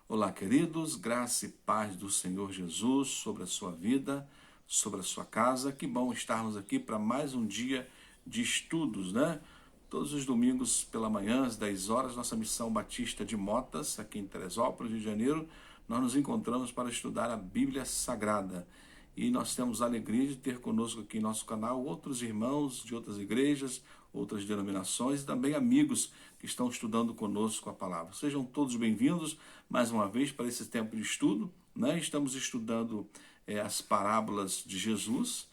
Olá, queridos, graça e paz do Senhor Jesus sobre a sua vida, sobre a sua casa. Que bom estarmos aqui para mais um dia de estudos, né? Todos os domingos pela manhã, às 10 horas, nossa missão Batista de Motas, aqui em Teresópolis, Rio de Janeiro, nós nos encontramos para estudar a Bíblia Sagrada. E nós temos a alegria de ter conosco aqui em nosso canal outros irmãos de outras igrejas, outras denominações e também amigos que estão estudando conosco a palavra. Sejam todos bem-vindos mais uma vez para esse tempo de estudo, né? Estamos estudando as parábolas de Jesus,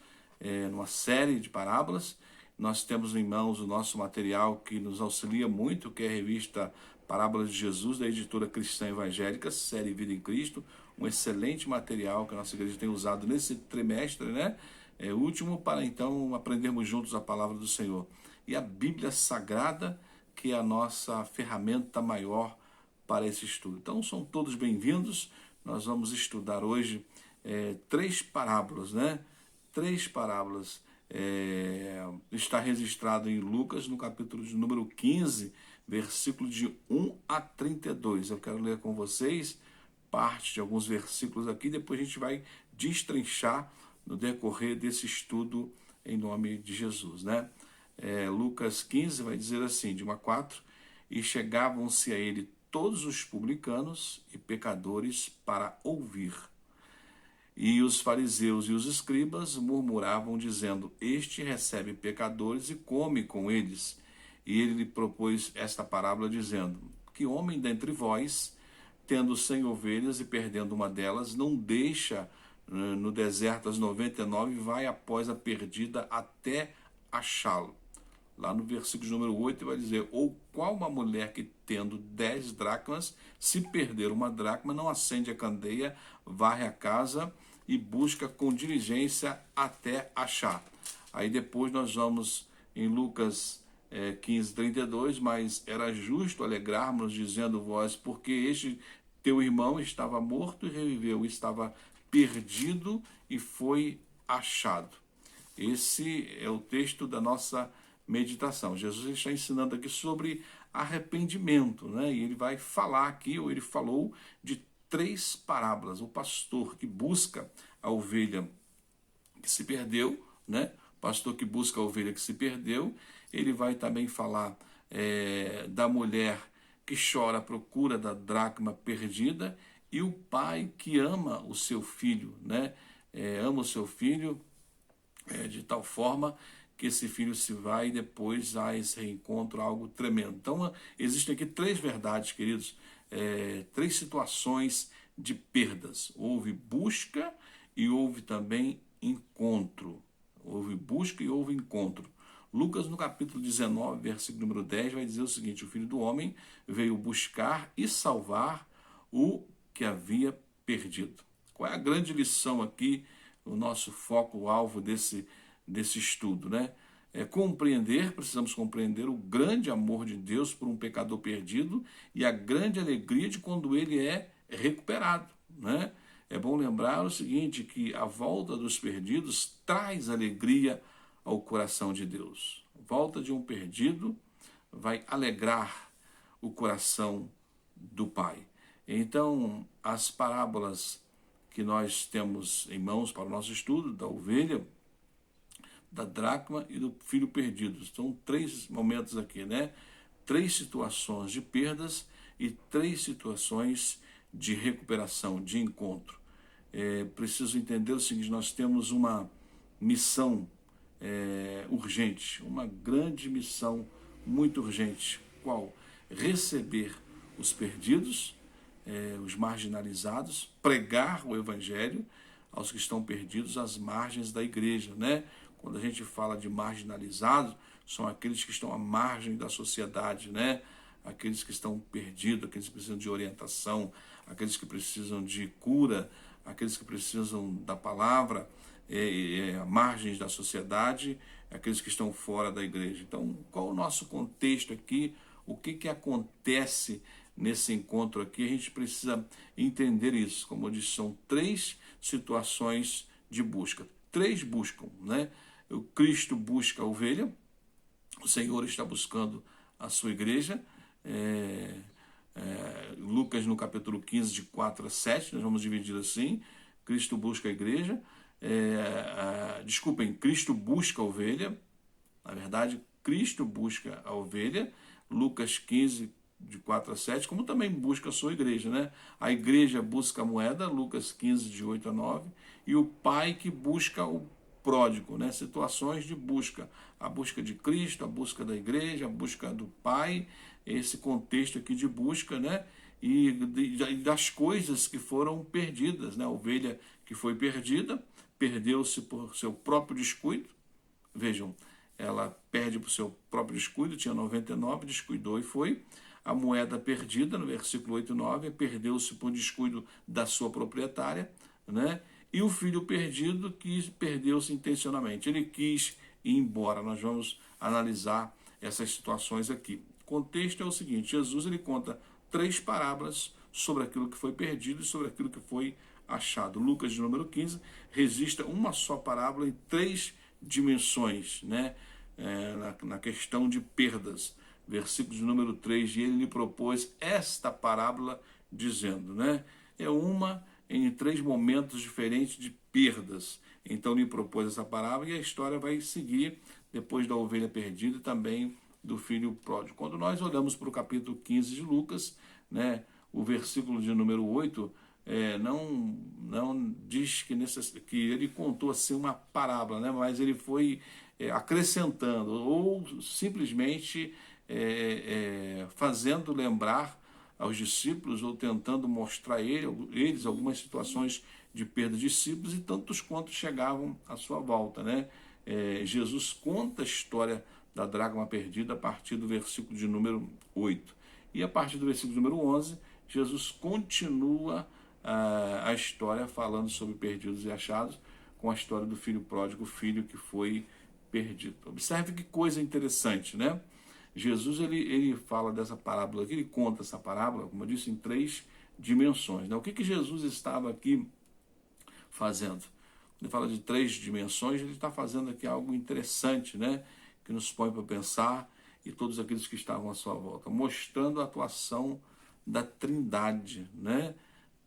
numa série de parábolas. Nós temos em mãos o nosso material que nos auxilia muito, que é a revista Parábolas de Jesus, da editora Cristã Evangélica, série Vida em Cristo, um excelente material que a nossa igreja tem usado nesse trimestre, né? Último, para então aprendermos juntos a palavra do Senhor. E a Bíblia Sagrada, que é a nossa ferramenta maior para esse estudo. Então, são todos bem-vindos. Nós vamos estudar hoje três parábolas, né? Três parábolas. Está registrado em Lucas, no capítulo de número 15, versículo de 1 a 32. Eu quero ler com vocês parte de alguns versículos aqui, depois a gente vai destrinchar no decorrer desse estudo em nome de Jesus, né? Lucas 15 vai dizer assim, de 1 a 4, e chegavam-se a ele todos os publicanos e pecadores para ouvir. E os fariseus e os escribas murmuravam, dizendo: Este recebe pecadores e come com eles. E ele lhe propôs esta parábola, dizendo: Que homem dentre vós, tendo 100 ovelhas e perdendo uma delas, não deixa no deserto as 99 e vai após a perdida até achá-lo? Lá no versículo número 8 vai dizer: Ou qual uma mulher que, tendo 10 dracmas, se perder uma dracma, não acende a candeia, varre a casa e busca com diligência até achar. Aí depois nós vamos em Lucas 15:32, mas era justo alegrarmos, dizendo vós, porque este teu irmão estava morto e reviveu, estava perdido e foi achado. Esse é o texto da nossa meditação. Jesus está ensinando aqui sobre arrependimento, né? E ele vai falar aqui, ou ele falou, de três parábolas. O pastor que busca a ovelha que se perdeu, né? O pastor que busca a ovelha que se perdeu. Ele vai também falar da mulher que chora à procura da dracma perdida e o pai que ama o seu filho, né? Ama o seu filho de tal forma que esse filho se vai e depois há esse reencontro, algo tremendo. Então, existem aqui três verdades, queridos, três situações de perdas. Houve busca e houve também encontro. Houve busca e houve encontro. Lucas, no capítulo 19, versículo número 10, vai dizer o seguinte: o Filho do Homem veio buscar e salvar o que havia perdido. Qual é a grande lição aqui, o nosso foco, o alvo desse estudo, né? Precisamos compreender o grande amor de Deus por um pecador perdido e a grande alegria de quando ele é recuperado, né? É bom lembrar o seguinte, que a volta dos perdidos traz alegria ao coração de Deus. A volta de um perdido vai alegrar o coração do Pai. Então, as parábolas que nós temos em mãos para o nosso estudo, da ovelha, da dracma e do filho perdido. São três momentos aqui, né? Três situações de perdas e três situações de recuperação, de encontro. Preciso entender o seguinte: nós temos uma missão urgente, uma grande missão muito urgente. Qual? Receber os perdidos, os marginalizados, pregar o evangelho aos que estão perdidos às margens da igreja, né? Quando a gente fala de marginalizados, são aqueles que estão à margem da sociedade, né? Aqueles que estão perdidos, aqueles que precisam de orientação, aqueles que precisam de cura, aqueles que precisam da palavra, margens da sociedade, aqueles que estão fora da igreja. Então, qual o nosso contexto aqui? O que acontece nesse encontro aqui? A gente precisa entender isso. Como eu disse, são três situações de busca. Três buscam, né? O Cristo busca a ovelha, o Senhor está buscando a sua igreja, Lucas no capítulo 15, de 4 a 7, nós vamos dividir assim: Cristo busca a igreja, Cristo busca a ovelha. Na verdade, Cristo busca a ovelha, Lucas 15, de 4 a 7, como também busca a sua igreja, né? A igreja busca a moeda, Lucas 15, de 8 a 9, e o pai que busca o pródigo, né? Situações de busca, a busca de Cristo, a busca da igreja, a busca do pai, esse contexto aqui de busca, né? E das coisas que foram perdidas, né? A ovelha que foi perdida, perdeu-se por seu próprio descuido. Vejam, ela perde por seu próprio descuido, tinha 99, descuidou e foi. A moeda perdida, no versículo 8 e 9, perdeu-se por descuido da sua proprietária, né? E o filho perdido que perdeu-se intencionalmente. Ele quis ir embora. Nós vamos analisar essas situações aqui. O contexto é o seguinte: Jesus ele conta 3 parábolas sobre aquilo que foi perdido e sobre aquilo que foi achado. Lucas, de número 15, registra uma só parábola em 3 dimensões, né? Na questão de perdas. Versículo de número 3, e ele lhe propôs esta parábola dizendo, né? É uma em 3 momentos diferentes de perdas. Então lhe propôs essa parábola e a história vai seguir depois da ovelha perdida e também do filho pródigo. Quando nós olhamos para o capítulo 15 de Lucas, né, o versículo de número 8, não diz que ele contou assim uma parábola, né, mas ele foi acrescentando ou simplesmente fazendo lembrar aos discípulos ou tentando mostrar a eles algumas situações de perda de discípulos e tantos quantos chegavam à sua volta, né? Jesus conta a história da dracma perdida a partir do versículo de número 8. E a partir do versículo de número 11, Jesus continua a história falando sobre perdidos e achados, com a história do filho pródigo, o filho que foi perdido. Observe que coisa interessante, né? Jesus ele fala dessa parábola aqui, ele conta essa parábola, como eu disse, em 3 dimensões, né? O que Jesus estava aqui fazendo? Ele fala de 3 dimensões, ele está fazendo aqui algo interessante, né? Que nos põe para pensar, e todos aqueles que estavam à sua volta, mostrando a atuação da Trindade, né?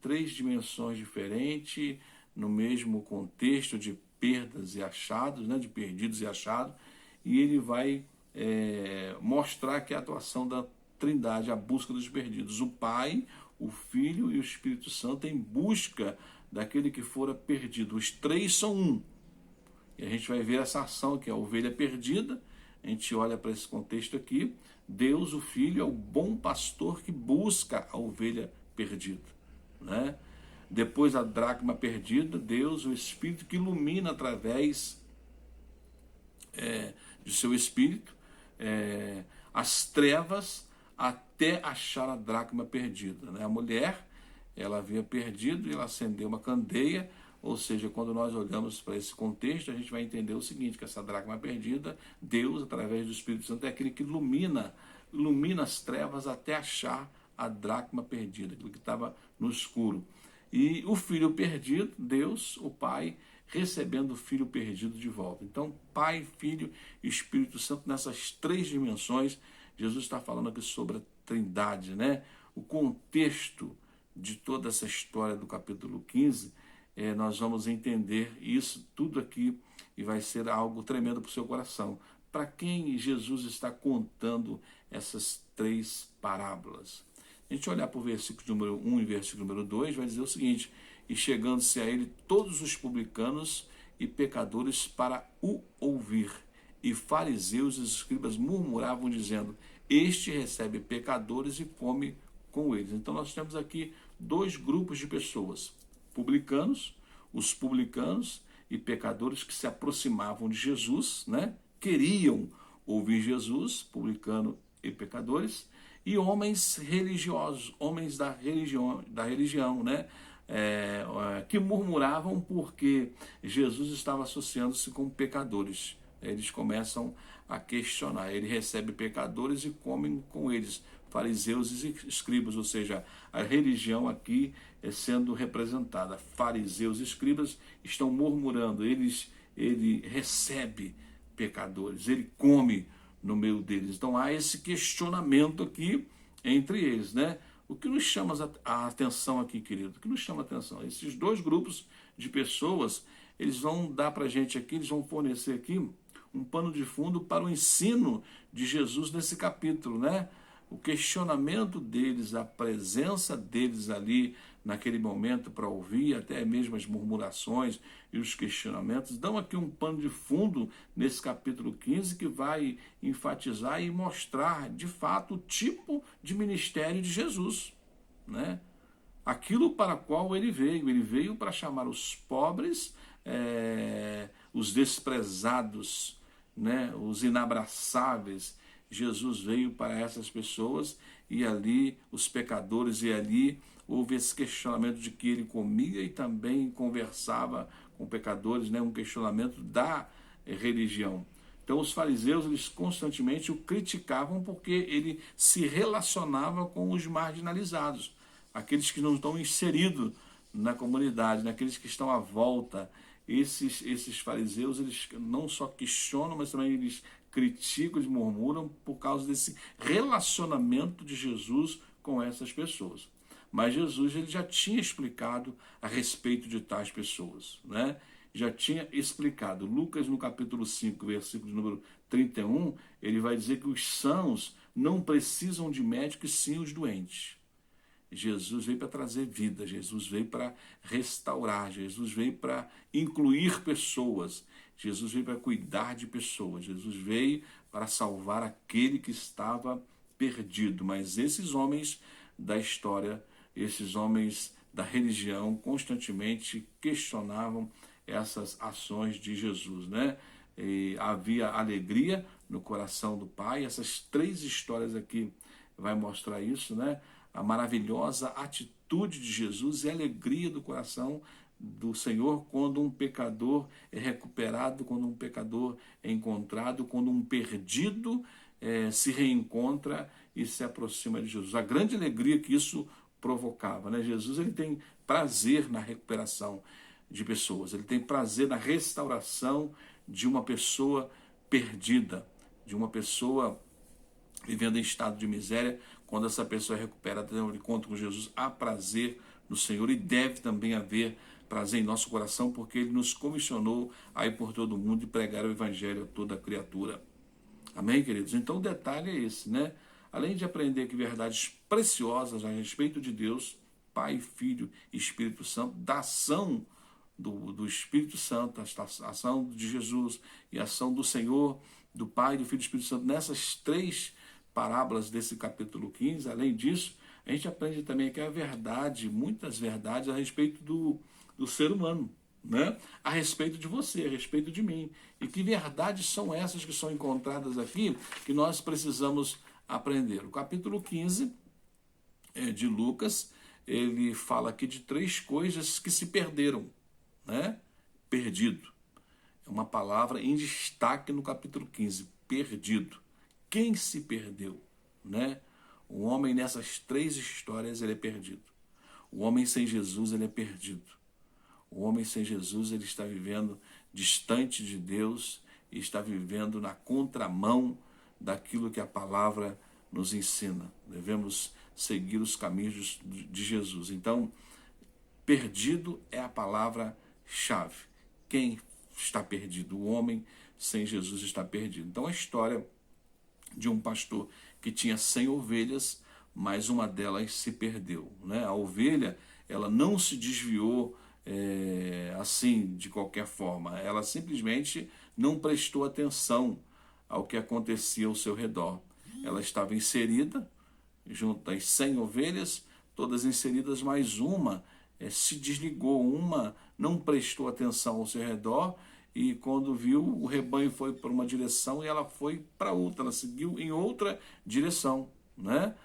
3 dimensões diferentes, no mesmo contexto de perdas e achados, né? De perdidos e achados, e ele vai mostrar que a atuação da Trindade, a busca dos perdidos, o Pai, o Filho e o Espírito Santo em busca daquele que fora perdido. Os 3 são um. E a gente vai ver essa ação que é a ovelha perdida. A gente olha para esse contexto aqui. Deus, o Filho, é o bom pastor que busca a ovelha perdida, né? Depois a dracma perdida, Deus, o Espírito que ilumina através de seu Espírito as trevas até achar a dracma perdida, né? A mulher, ela havia perdido e ela acendeu uma candeia, ou seja, quando nós olhamos para esse contexto, a gente vai entender o seguinte, que essa dracma perdida, Deus, através do Espírito Santo, é aquele que ilumina as trevas até achar a dracma perdida, aquilo que estava no escuro. E o filho perdido, Deus, o Pai, recebendo o filho perdido de volta. Então, Pai, Filho e Espírito Santo, nessas 3 dimensões, Jesus está falando aqui sobre a Trindade, né? O contexto de toda essa história do capítulo 15, nós vamos entender isso tudo aqui e vai ser algo tremendo para o seu coração. Para quem Jesus está contando essas 3 parábolas? A gente olhar para o versículo número 1 e versículo número 2, vai dizer o seguinte: e chegando-se a ele todos os publicanos e pecadores para o ouvir. E fariseus e escribas murmuravam, dizendo: este recebe pecadores e come com eles. Então nós temos aqui 2 grupos de pessoas: publicanos, os publicanos e pecadores que se aproximavam de Jesus, né? Queriam ouvir Jesus, publicano e pecadores, e homens religiosos, homens da religião, né? Que murmuravam porque Jesus estava associando-se com pecadores. Eles começam a questionar. Ele recebe pecadores e come com eles, fariseus e escribas, ou seja, a religião aqui é sendo representada. Fariseus e escribas estão murmurando, ele recebe pecadores, ele come no meio deles. Então há esse questionamento aqui entre eles, né? O que nos chama a atenção aqui, querido? O que nos chama a atenção? Esses dois grupos de pessoas, eles vão dar para a gente aqui, eles vão fornecer aqui um pano de fundo para o ensino de Jesus nesse capítulo, né? O questionamento deles, a presença deles ali naquele momento para ouvir, até mesmo as murmurações e os questionamentos, dão aqui um pano de fundo nesse capítulo 15 que vai enfatizar e mostrar de fato o tipo de ministério de Jesus, né? Aquilo para qual ele veio para chamar os pobres, os desprezados, né? Os inabraçáveis. Jesus veio para essas pessoas e ali os pecadores, e ali houve esse questionamento de que ele comia e também conversava com pecadores, né? Um questionamento da religião. Então os fariseus, eles constantemente o criticavam porque ele se relacionava com os marginalizados, aqueles que não estão inseridos na comunidade, naqueles que estão à volta. Esses fariseus, eles não só questionam, mas também eles criticam, eles murmuram por causa desse relacionamento de Jesus com essas pessoas. Mas Jesus, ele já tinha explicado a respeito de tais pessoas, né? Já tinha explicado. Lucas, no capítulo 5, versículo de número 31, ele vai dizer que os sãos não precisam de médico, e sim os doentes. Jesus veio para trazer vida, Jesus veio para restaurar, Jesus veio para incluir pessoas, Jesus veio para cuidar de pessoas, Jesus veio para salvar aquele que estava perdido. Mas esses homens da história, esses homens da religião, constantemente questionavam essas ações de Jesus, né? E havia alegria no coração do Pai. Essas três histórias aqui vai mostrar isso, né? A maravilhosa atitude de Jesus e a alegria do coração do Senhor quando um pecador é recuperado, quando um pecador é encontrado, quando um perdido se reencontra e se aproxima de Jesus. A grande alegria que isso provocava, né? Jesus, ele tem prazer na recuperação de pessoas, ele tem prazer na restauração de uma pessoa perdida, de uma pessoa vivendo em estado de miséria. Quando essa pessoa é recuperada, tem um encontro com Jesus, há prazer no Senhor, e deve também haver prazer em nosso coração, porque ele nos comissionou a ir por todo o mundo e pregar o evangelho a toda criatura. Amém, queridos? Então o detalhe é esse, né? Além de aprender aqui verdades preciosas a respeito de Deus, Pai, Filho e Espírito Santo, da ação do Espírito Santo, a ação de Jesus e a ação do Senhor, do Pai, do Filho e do Espírito Santo, nessas três parábolas desse capítulo 15, além disso, a gente aprende também aqui a verdade, muitas verdades a respeito do ser humano, né? A respeito de você, a respeito de mim. E que verdades são essas que são encontradas aqui, que nós precisamos aprender? O capítulo 15 de Lucas, ele fala aqui de três coisas que se perderam, né? Perdido. É uma palavra em destaque no capítulo 15, perdido. Quem se perdeu, né? O homem nessas três histórias, ele é perdido. O homem sem Jesus, ele é perdido. O homem sem Jesus, ele está vivendo distante de Deus e está vivendo na contramão daquilo que a palavra nos ensina. Devemos seguir os caminhos de Jesus. Então, perdido é a palavra-chave. Quem está perdido? O homem sem Jesus está perdido. Então, a história de um pastor que tinha 100 ovelhas, mas uma delas se perdeu, né? A ovelha, ela não se desviou assim, de qualquer forma. Ela simplesmente não prestou atenção ao que acontecia ao seu redor. Ela estava inserida junto às 100 ovelhas, todas inseridas, mas uma se desligou, uma não prestou atenção ao seu redor, e quando viu, o rebanho foi para uma direção e ela foi para outra, ela seguiu em outra direção, né?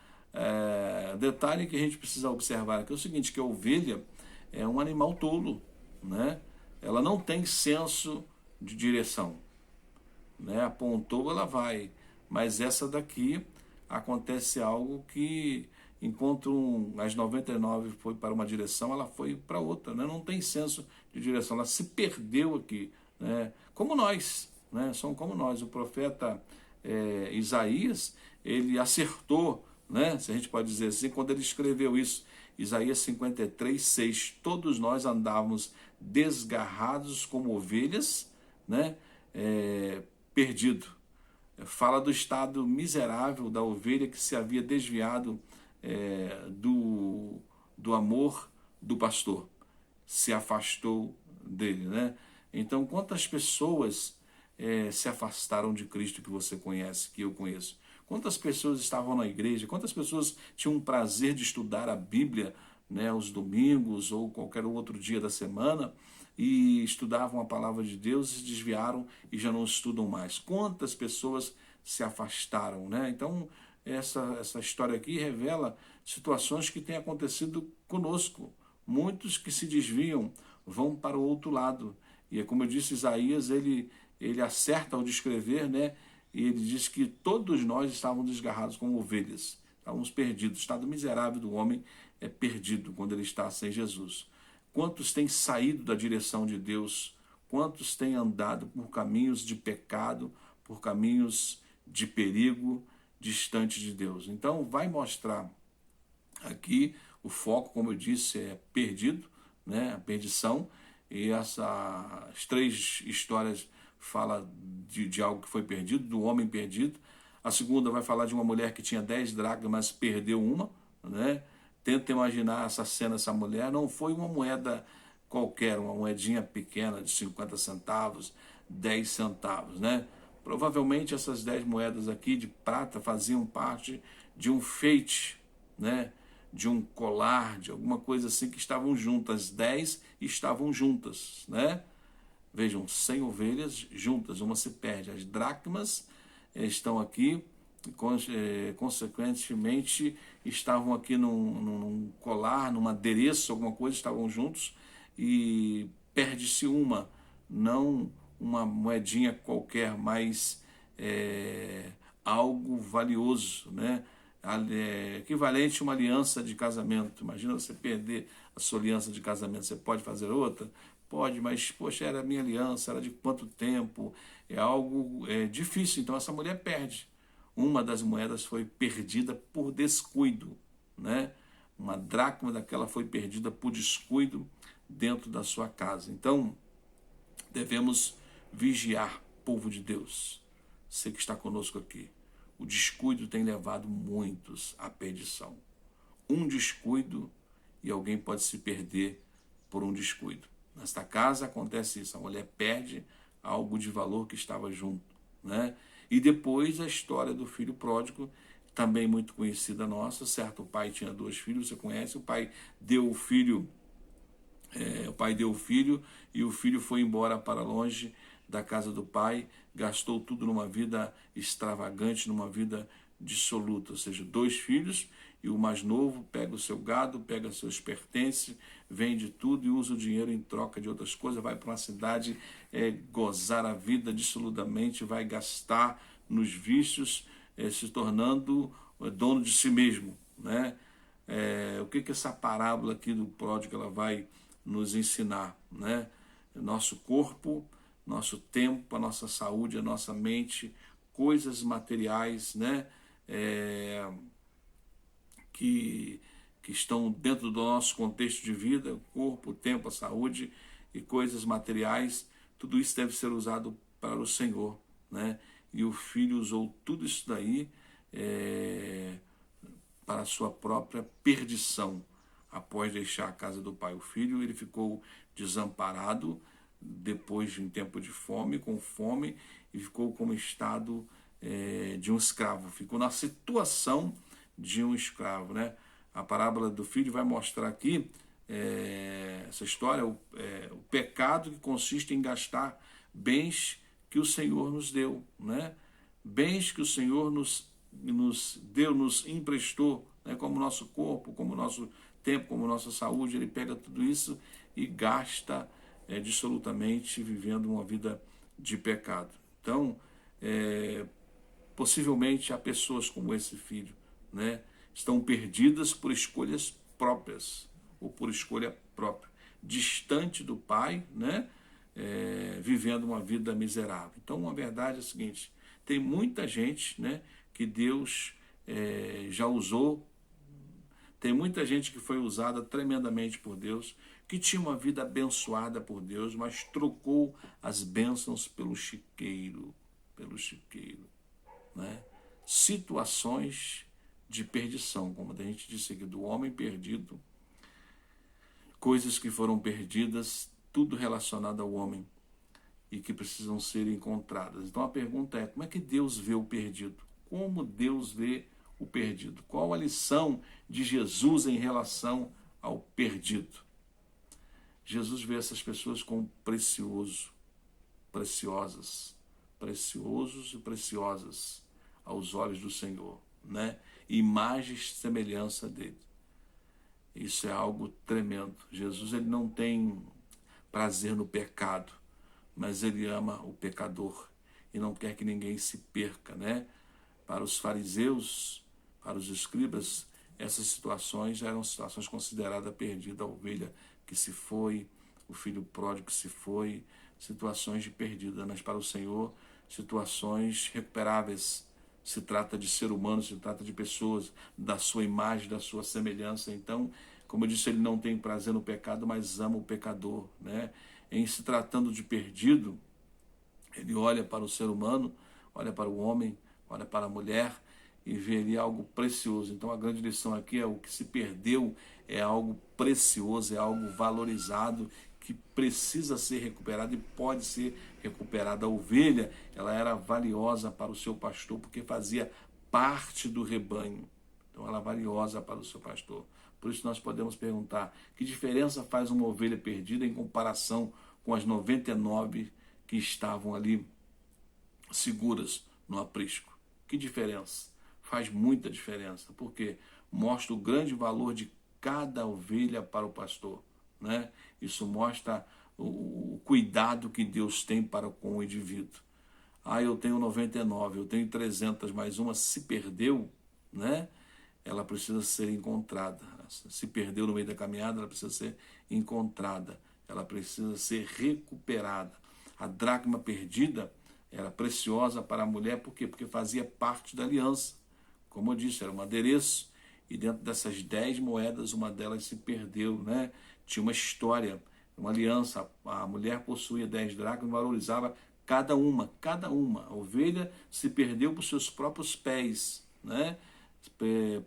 Detalhe que a gente precisa observar aqui é o seguinte, que a ovelha é um animal tolo, né? Ela não tem senso de direção, né? Apontou, ela vai, mas essa daqui acontece algo que, enquanto as 99 foi para uma direção, ela foi para outra, né? Não tem senso de direção, ela se perdeu aqui, né? Como nós, né? São como nós. O profeta Isaías, ele acertou né? Se a gente pode dizer assim, quando ele escreveu isso, Isaías 53:6, todos nós andávamos desgarrados como ovelhas, né? Perdido. Fala do estado miserável da ovelha que se havia desviado do amor do pastor, se afastou dele, né? Então, quantas pessoas se afastaram de Cristo que você conhece, que eu conheço? Quantas pessoas estavam na igreja? Quantas pessoas tinham o prazer de estudar a Bíblia, né, aos domingos ou qualquer outro dia da semana, e estudavam a palavra de Deus e se desviaram e já não estudam mais? Quantas pessoas se afastaram, né? Então, essa história aqui revela situações que têm acontecido conosco. Muitos que se desviam vão para o outro lado. E é como eu disse, Isaías, ele acerta ao descrever, né? E ele diz que todos nós estávamos desgarrados como ovelhas, estávamos perdidos. O estado miserável do homem é perdido quando ele está sem Jesus. Quantos têm saído da direção de Deus? Quantos têm andado por caminhos de pecado, por caminhos de perigo, distante de Deus? Então, vai mostrar aqui o foco, como eu disse, é perdido, né? A perdição. E essas três histórias falam de algo que foi perdido, do homem perdido. A segunda vai falar de uma mulher que tinha 10 dracmas, mas perdeu uma, né? Tenta imaginar essa cena, essa mulher. Não foi uma moeda qualquer, uma moedinha pequena de 50 centavos, 10 centavos, né? Provavelmente essas 10 moedas aqui de prata faziam parte de um feite, né? De um colar, de alguma coisa assim, que estavam juntas. 10 estavam juntas, né? Vejam, 100 ovelhas juntas, uma se perde. As dracmas estão aqui, consequentemente, estavam aqui num colar, num adereço, alguma coisa, estavam juntos, e perde-se uma, não uma moedinha qualquer, mas algo valioso, né? Equivalente a uma aliança de casamento. Imagina você perder a sua aliança de casamento. Você pode fazer outra? Pode, mas, poxa, era a minha aliança, era de quanto tempo? É algo difícil. Então, essa mulher perde. Uma das moedas foi perdida por descuido, né? Uma dracma daquela foi perdida por descuido dentro da sua casa. Então, devemos vigiar, povo de Deus. Você que está conosco aqui. O descuido tem levado muitos à perdição. Um descuido e alguém pode se perder por um descuido. Nesta casa acontece isso, a mulher perde algo de valor que estava junto, né? E depois a história do filho pródigo, também muito conhecida nossa, certo? O pai tinha 2 filhos, você conhece, o pai deu o filho e o filho foi embora para longe da casa do pai, gastou tudo numa vida extravagante, numa vida dissoluta, ou seja, 2 filhos, e o mais novo pega o seu gado, pega seus pertences, vende tudo e usa o dinheiro em troca de outras coisas, vai para uma cidade gozar a vida dissolutamente, vai gastar nos vícios, se tornando dono de si mesmo, né? O que essa parábola aqui do pródigo ela vai nos ensinar, né? Nosso corpo, nosso tempo, a nossa saúde, a nossa mente, coisas materiais, né? Que estão dentro do nosso contexto de vida, o corpo, o tempo, a saúde e coisas materiais, tudo isso deve ser usado para o Senhor, né? E o filho usou tudo isso daí para a sua própria perdição, após deixar a casa do pai. O filho ele ficou desamparado depois de um tempo de fome, com fome, e ficou como estado de um escravo, ficou na situação de um escravo, né? A parábola do filho vai mostrar aqui essa história, o pecado que consiste em gastar bens que o Senhor nos deu, né? Bens que o Senhor nos deu, nos emprestou, né? Como o nosso corpo, como o nosso tempo, como a nossa saúde. Ele pega tudo isso e gasta dissolutamente, vivendo uma vida de pecado. Então, possivelmente há pessoas como esse filho, né? Estão perdidas por escolhas próprias, ou por escolha própria, distante do pai, né? Vivendo uma vida miserável. Então, a verdade é a seguinte: tem muita gente, né, que Deus já usou. Tem muita gente que foi usada tremendamente por Deus, que tinha uma vida abençoada por Deus, mas trocou as bênçãos pelo chiqueiro, né? Situações de perdição, como a gente disse aqui, do homem perdido, coisas que foram perdidas, tudo relacionado ao homem e que precisam ser encontradas. Então a pergunta é, como é que Deus vê o perdido? Como Deus vê o perdido? Qual a lição de Jesus em relação ao perdido? Jesus vê essas pessoas como preciosos e preciosas aos olhos do Senhor, né? Imagem e semelhança dele. Isso é algo tremendo. Jesus, ele não tem prazer no pecado, mas ele ama o pecador e não quer que ninguém se perca, né? Para os fariseus, para os escribas, essas situações eram situações consideradas perdida, a ovelha que se foi, o filho pródigo que se foi, situações de perdida, mas para o Senhor, situações recuperáveis. Se trata de ser humano, se trata de pessoas da sua imagem, da sua semelhança. Então, como eu disse, ele não tem prazer no pecado, mas ama o pecador, né? Em se tratando de perdido, ele olha para o ser humano, olha para o homem, olha para a mulher e vê ali algo precioso. Então a grande lição aqui é o que se perdeu é algo precioso, é algo valorizado, que precisa ser recuperado e pode ser recuperado. A ovelha, ela era valiosa para o seu pastor porque fazia parte do rebanho. Então ela é valiosa para o seu pastor. Por isso nós podemos perguntar, que diferença faz uma ovelha perdida em comparação com as 99 que estavam ali seguras no aprisco? Que diferença? Faz muita diferença, porque mostra o grande valor de cada ovelha para o pastor, né? Isso mostra o cuidado que Deus tem para com o indivíduo. Eu tenho 99, eu tenho 300, mas uma se perdeu, né? Ela precisa ser encontrada. Se perdeu no meio da caminhada, ela precisa ser encontrada. Ela precisa ser recuperada. A dracma perdida era preciosa para a mulher, por quê? Porque fazia parte da aliança. Como eu disse, era um adereço, e dentro dessas 10 moedas, uma delas se perdeu, né? Tinha uma história, uma aliança. A mulher possuía 10 dracmas e valorizava cada uma. A ovelha se perdeu por seus próprios pés, né?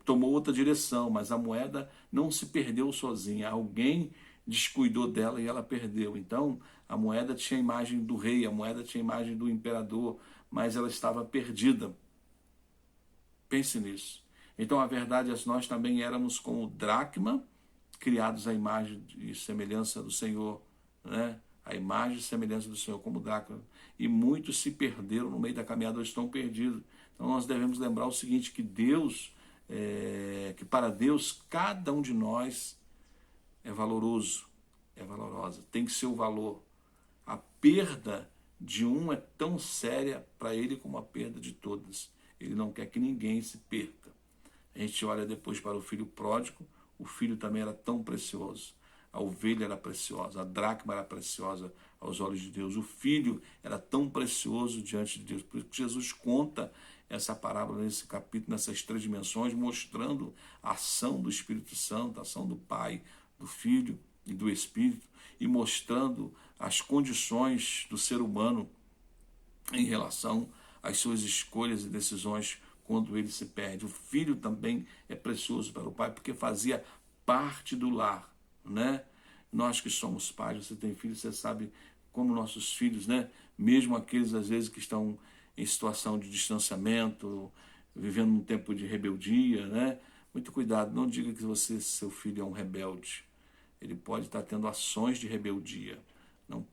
Tomou outra direção, mas a moeda não se perdeu sozinha. Alguém descuidou dela e ela perdeu. Então, a moeda tinha a imagem do rei, a moeda tinha a imagem do imperador, mas ela estava perdida. Pense nisso. Então, a verdade é que nós também éramos como dracma, criados à imagem e semelhança do Senhor, né? A imagem e semelhança do Senhor como dracma. E muitos se perderam no meio da caminhada, ou estão perdidos. Então, nós devemos lembrar o seguinte, que que para Deus, cada um de nós é valoroso, é valorosa, tem seu valor. A perda de um é tão séria para ele como a perda de todas. Ele não quer que ninguém se perca. A gente olha depois para o filho pródigo, o filho também era tão precioso. A ovelha era preciosa, a dracma era preciosa aos olhos de Deus. O filho era tão precioso diante de Deus. Por isso que Jesus conta essa parábola nesse capítulo, nessas 3 dimensões, mostrando a ação do Espírito Santo, a ação do Pai, do Filho e do Espírito, e mostrando as condições do ser humano em relação às suas escolhas e decisões quando ele se perde. O filho também é precioso para o pai, porque fazia parte do lar, né? Nós que somos pais, você tem filhos, você sabe como nossos filhos, né? Mesmo aqueles às vezes que estão em situação de distanciamento, vivendo um tempo de rebeldia, né? Muito cuidado, não diga que seu filho é um rebelde. Ele pode estar tendo ações de rebeldia. Não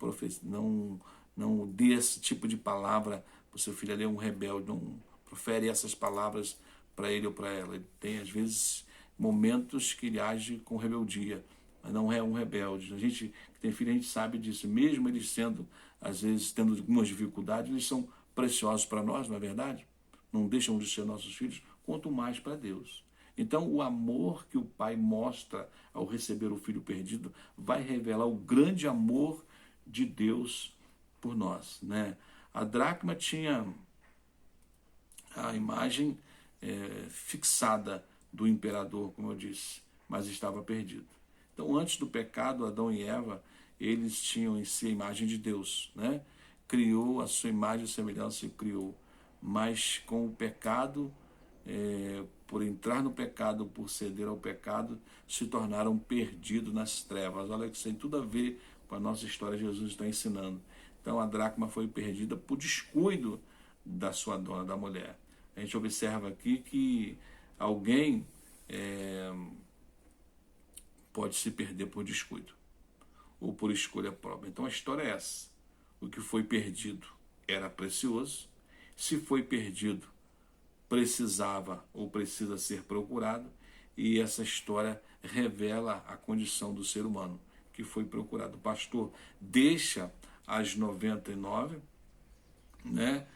dê esse tipo de palavra para o seu filho, ele é um rebelde, não profere essas palavras para ele ou para ela. Ele tem, às vezes, momentos que ele age com rebeldia, mas não é um rebelde. A gente que tem filho, a gente sabe disso. Mesmo eles sendo, às vezes, tendo algumas dificuldades, eles são preciosos para nós, não é verdade? Não deixam de ser nossos filhos, quanto mais para Deus. Então, o amor que o pai mostra ao receber o filho perdido vai revelar o grande amor de Deus por nós, né? A dracma tinha a imagem fixada do imperador, como eu disse, mas estava perdido. Então, antes do pecado, Adão e Eva, eles tinham em si a imagem de Deus, né? Criou a sua imagem e semelhança e criou. Mas com o pecado, por entrar no pecado, por ceder ao pecado, se tornaram perdidos nas trevas. Olha que isso tem tudo a ver com a nossa história, Jesus está ensinando. Então a dracma foi perdida por descuido da sua dona, da mulher. A gente observa aqui que alguém pode se perder por descuido ou por escolha própria. Então a história é essa. O que foi perdido era precioso. Se foi perdido, precisava ou precisa ser procurado. E essa história revela a condição do ser humano que foi procurado. O pastor deixa as 99, né?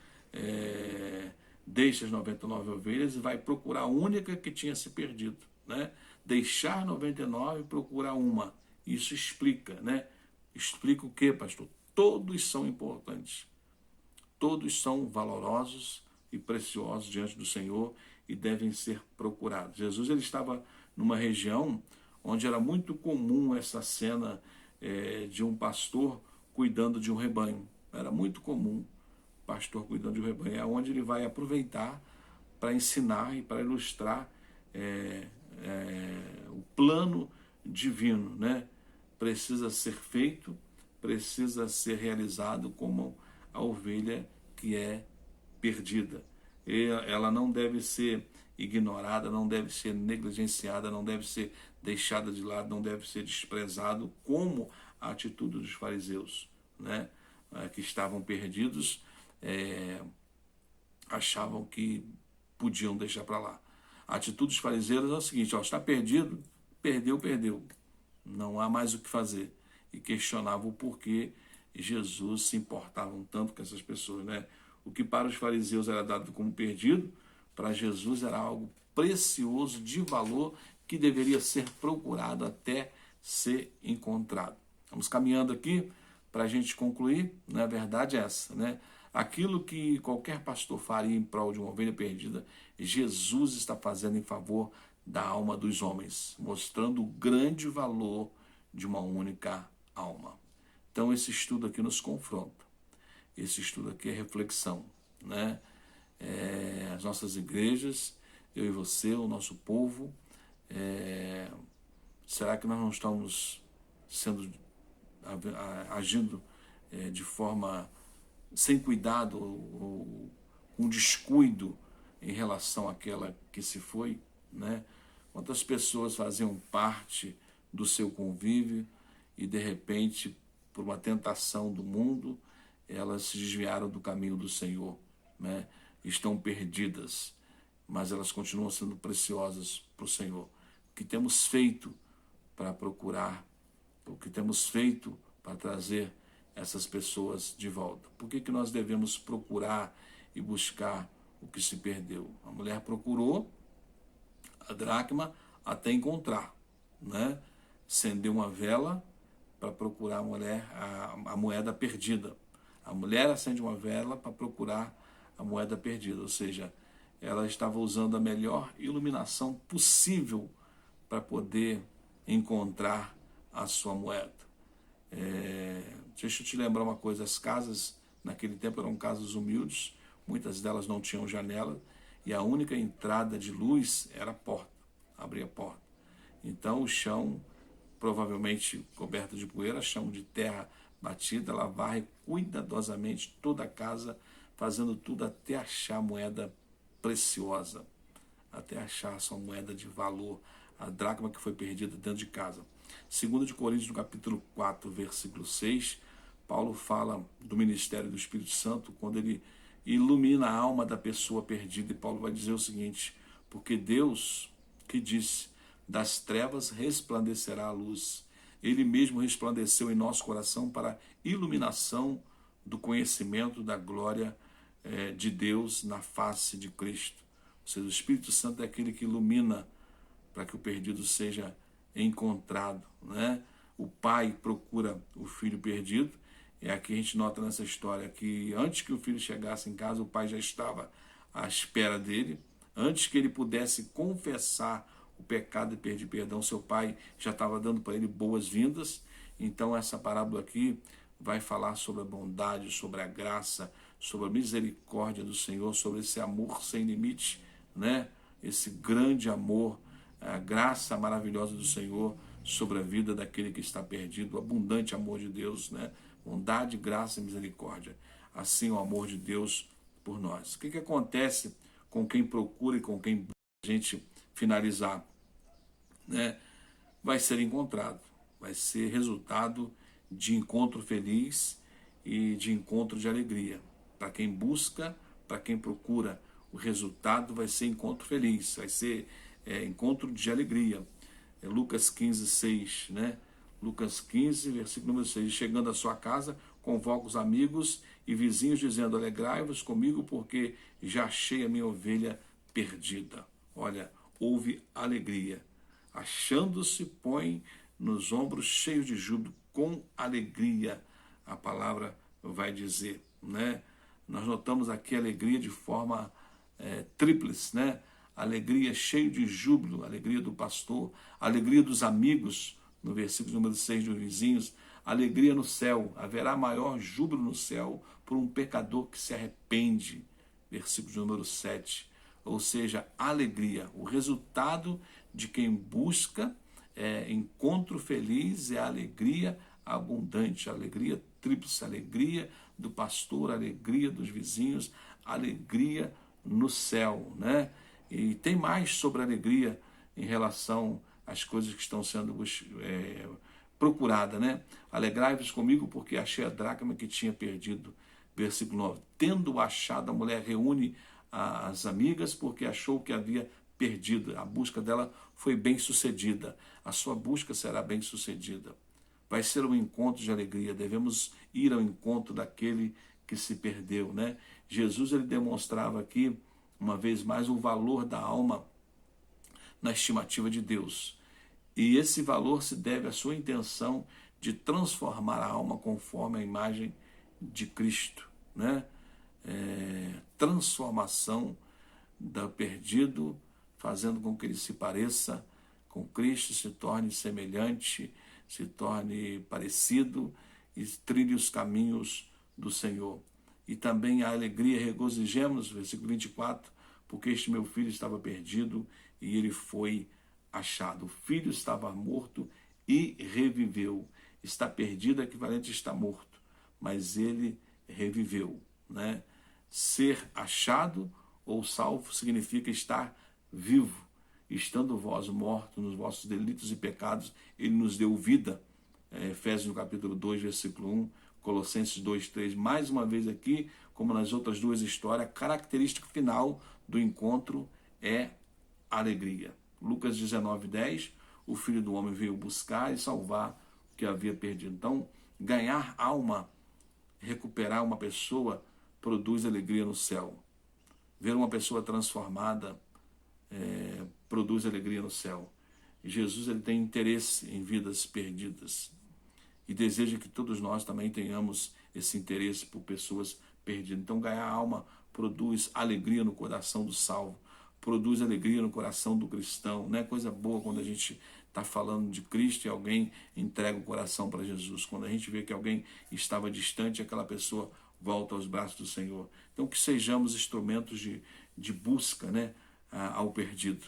Deixa as 99 ovelhas e vai procurar a única que tinha se perdido, né? Deixar 99 e procurar uma. Isso explica, né? Explica o que, pastor? Todos são importantes. Todos são valorosos e preciosos diante do Senhor e devem ser procurados. Jesus ele estava numa região onde era muito comum essa cena de um pastor cuidando de um rebanho. Era muito comum o pastor cuidando de um rebanho. É onde ele vai aproveitar para ensinar e para ilustrar o plano divino, né? Precisa ser feito, precisa ser realizado como a ovelha que é perdida. Ela não deve ser ignorada, não deve ser negligenciada, não deve ser deixada de lado, não deve ser desprezado, como a atitude dos fariseus, né? Que estavam perdidos, achavam que podiam deixar para lá. A atitude dos fariseus é o seguinte: está perdido, perdeu. Não há mais o que fazer. E questionavam o porquê Jesus se importava tanto com essas pessoas, né? O que para os fariseus era dado como perdido, para Jesus era algo precioso, de valor, que deveria ser procurado até ser encontrado. Vamos caminhando aqui para a gente concluir, né? A verdade é essa, né? Aquilo que qualquer pastor faria em prol de uma ovelha perdida, Jesus está fazendo em favor da alma dos homens, mostrando o grande valor de uma única alma. Então esse estudo aqui nos confronta. Esse estudo aqui é reflexão, né? As nossas igrejas, eu e você, o nosso povo, será que nós não estamos agindo de forma sem cuidado ou com descuido em relação àquela que se foi, né? Quantas pessoas faziam parte do seu convívio e de repente, por uma tentação do mundo, elas se desviaram do caminho do Senhor, né? Estão perdidas, mas elas continuam sendo preciosas para o Senhor. O que temos feito para procurar, o que temos feito para trazer essas pessoas de volta? Por que nós devemos procurar e buscar o que se perdeu? A mulher procurou a dracma até encontrar, né? Acendeu uma vela para procurar a moeda perdida. A mulher acende uma vela para procurar a moeda perdida, ou seja, ela estava usando a melhor iluminação possível para poder encontrar a sua moeda. Deixa eu te lembrar uma coisa: as casas naquele tempo eram casas humildes, muitas delas não tinham janela e a única entrada de luz era a porta, abrir a porta. Então o chão, provavelmente coberto de poeira, chão de terra batida, ela varre cuidadosamente toda a casa, fazendo tudo até achar a moeda preciosa, até achar a sua moeda de valor, a dracma que foi perdida dentro de casa. 2 de Coríntios, no capítulo 4, versículo 6, Paulo fala do ministério do Espírito Santo, quando ele ilumina a alma da pessoa perdida, e Paulo vai dizer o seguinte: porque Deus, que disse, das trevas resplandecerá a luz, ele mesmo resplandeceu em nosso coração para a iluminação do conhecimento da glória de Deus na face de Cristo. Ou seja, o Espírito Santo é aquele que ilumina para que o perdido seja encontrado, né? O pai procura o filho perdido. E aqui a gente nota nessa história que antes que o filho chegasse em casa, o pai já estava à espera dele, Antes que ele pudesse confessar o pecado e pedir perdão, seu pai já estava dando para ele boas-vindas. Então essa parábola aqui vai falar sobre a bondade, sobre a graça, sobre a misericórdia do Senhor, sobre esse amor sem limite, né? Esse grande amor, a graça maravilhosa do Senhor sobre a vida daquele que está perdido, o abundante amor de Deus, né? Bondade, graça e misericórdia. Assim o amor de Deus por nós. O que acontece com quem procura e com quem a gente finalizar, né? Vai ser encontrado, vai ser resultado de encontro feliz e de encontro de alegria. Para quem busca, para quem procura, o resultado vai ser encontro feliz, vai ser encontro de alegria. Lucas 15, 6, né? Lucas 15, versículo número 6. Chegando à sua casa, convoca os amigos e vizinhos, dizendo: alegrai-vos comigo, porque já achei a minha ovelha perdida. Olha, houve alegria. Achando-se, põe nos ombros, cheios de júbilo, com alegria, a palavra vai dizer, né? Nós notamos aqui alegria de forma tríplice, né? Alegria cheio de júbilo, alegria do pastor, alegria dos amigos, no versículo número 6 dos vizinhos, alegria no céu, haverá maior júbilo no céu por um pecador que se arrepende, versículo número 7, ou seja, alegria, o resultado de quem busca encontro feliz é a alegria abundante, a alegria tríplice, a alegria do pastor, a alegria dos vizinhos, a alegria no céu, né? E tem mais sobre a alegria em relação às coisas que estão sendo procuradas, né? Alegrai-vos comigo porque achei a dracma que tinha perdido. Versículo 9. Tendo achado, a mulher reúne as amigas porque achou que havia perdido. A busca dela foi bem sucedida. A sua busca será bem sucedida. Vai ser um encontro de alegria. Devemos ir ao encontro daquele que se perdeu, né? Jesus, ele demonstrava aqui, uma vez mais, o valor da alma na estimativa de Deus. E esse valor se deve à sua intenção de transformar a alma conforme a imagem de Cristo, né? Transformação do perdido, fazendo com que ele se pareça com Cristo, se torne semelhante, se torne parecido e trilhe os caminhos do Senhor. E também a alegria, regozijemos, versículo 24, porque este meu filho estava perdido e ele foi achado. O filho estava morto e reviveu. Está perdido, equivalente a estar morto, mas ele reviveu, né? Ser achado ou salvo significa estar vivo. Estando vós mortos nos vossos delitos e pecados, ele nos deu vida. Efésios no capítulo 2, versículo 1, Colossenses 2, 3. Mais uma vez aqui, como nas outras duas histórias, a característica final do encontro é alegria. Lucas 19, 10, o Filho do Homem veio buscar e salvar o que havia perdido. Então, ganhar alma, recuperar uma pessoa, produz alegria no céu. Ver uma pessoa transformada produz alegria no céu. E Jesus, ele tem interesse em vidas perdidas e deseja que todos nós também tenhamos esse interesse por pessoas perdidas. Então, ganhar alma produz alegria no coração do salvo, produz alegria no coração do cristão. Não é coisa boa quando a gente está falando de Cristo e alguém entrega o coração para Jesus. Quando a gente vê que alguém estava distante, aquela pessoa volta aos braços do Senhor. Então, que sejamos instrumentos de busca, né, ao perdido.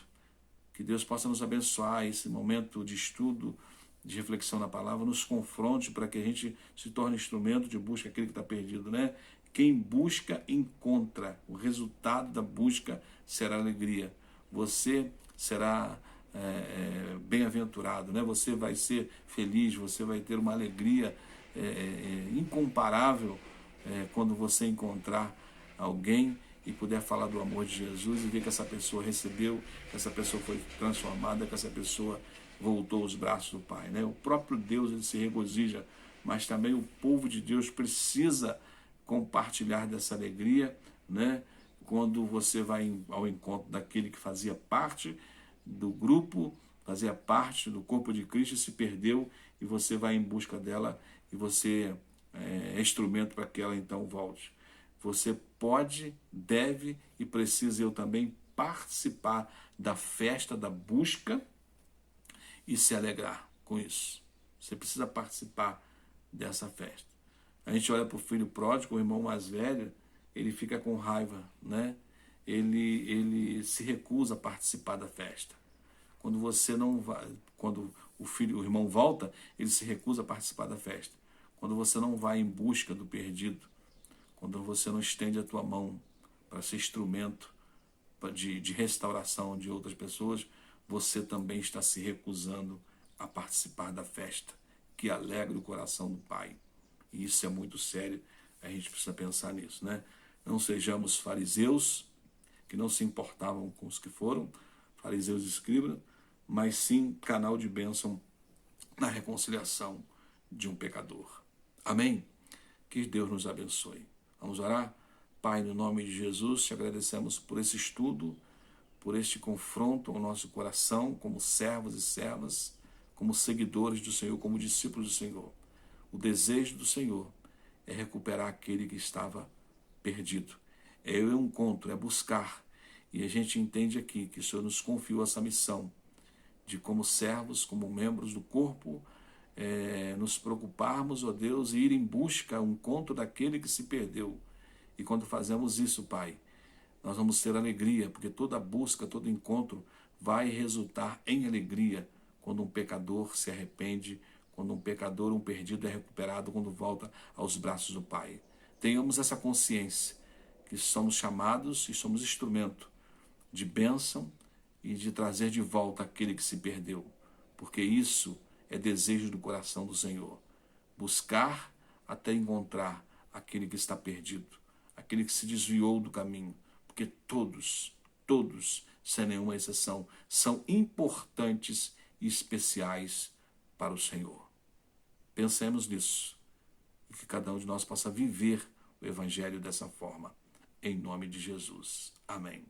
Que Deus possa nos abençoar esse momento de estudo, de reflexão na palavra, nos confronte para que a gente se torne instrumento de busca aquele que está perdido, né? Quem busca, encontra. O resultado da busca será alegria. Você será bem-aventurado, né? Você vai ser feliz, você vai ter uma alegria incomparável quando você encontrar alguém e puder falar do amor de Jesus e ver que essa pessoa recebeu, que essa pessoa foi transformada, que essa pessoa voltou aos braços do Pai, né? O próprio Deus, ele se regozija, mas também o povo de Deus precisa compartilhar dessa alegria, né? Quando você vai ao encontro daquele que fazia parte do grupo, fazia parte do corpo de Cristo e se perdeu, e você vai em busca dela e você é instrumento para que ela então volte. Você pode, deve e precisa, eu também participar da festa, da busca e se alegrar com isso. Você precisa participar dessa festa. A gente olha para o filho pródigo, o irmão mais velho, ele fica com raiva, né? Ele se recusa a participar da festa. Quando você não vai, quando o irmão volta, ele se recusa a participar da festa. Quando você não vai em busca do perdido, quando você não estende a tua mão para ser instrumento de restauração de outras pessoas, você também está se recusando a participar da festa que alegra o coração do Pai. E isso é muito sério, a gente precisa pensar nisso, né? Não sejamos fariseus, que não se importavam com os que foram, fariseus e escribas, mas sim canal de bênção na reconciliação de um pecador. Amém? Que Deus nos abençoe. Vamos orar? Pai, no nome de Jesus, te agradecemos por esse estudo, por este confronto ao nosso coração, como servos e servas, como seguidores do Senhor, como discípulos do Senhor. O desejo do Senhor é recuperar aquele que estava perdido. É o encontro, é buscar. E a gente entende aqui que o Senhor nos confiou essa missão de, como servos, como membros do corpo, nos preocuparmos, ó Deus, e ir em busca ao encontro daquele que se perdeu. E quando fazemos isso, Pai, nós vamos ter alegria, porque toda busca, todo encontro vai resultar em alegria quando um pecador se arrepende, quando um pecador, um perdido é recuperado, quando volta aos braços do Pai. Tenhamos essa consciência que somos chamados e somos instrumento de bênção e de trazer de volta aquele que se perdeu, porque isso é desejo do coração do Senhor. Buscar até encontrar aquele que está perdido, aquele que se desviou do caminho, porque todos, sem nenhuma exceção, são importantes e especiais para o Senhor. Pensemos nisso e que cada um de nós possa viver o Evangelho dessa forma, em nome de Jesus. Amém.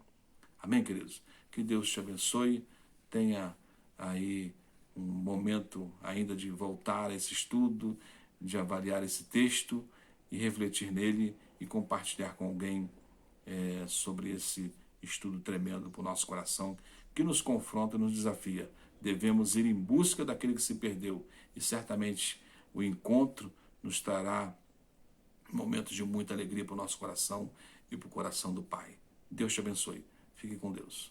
Amém, queridos? Que Deus te abençoe. Tenha aí um momento ainda de voltar a esse estudo, de avaliar esse texto e refletir nele e compartilhar com alguém sobre esse estudo tremendo para o nosso coração, que nos confronta e nos desafia. Devemos ir em busca daquele que se perdeu e certamente o encontro nos trará momentos de muita alegria para o nosso coração e para o coração do Pai. Deus te abençoe. Fique com Deus.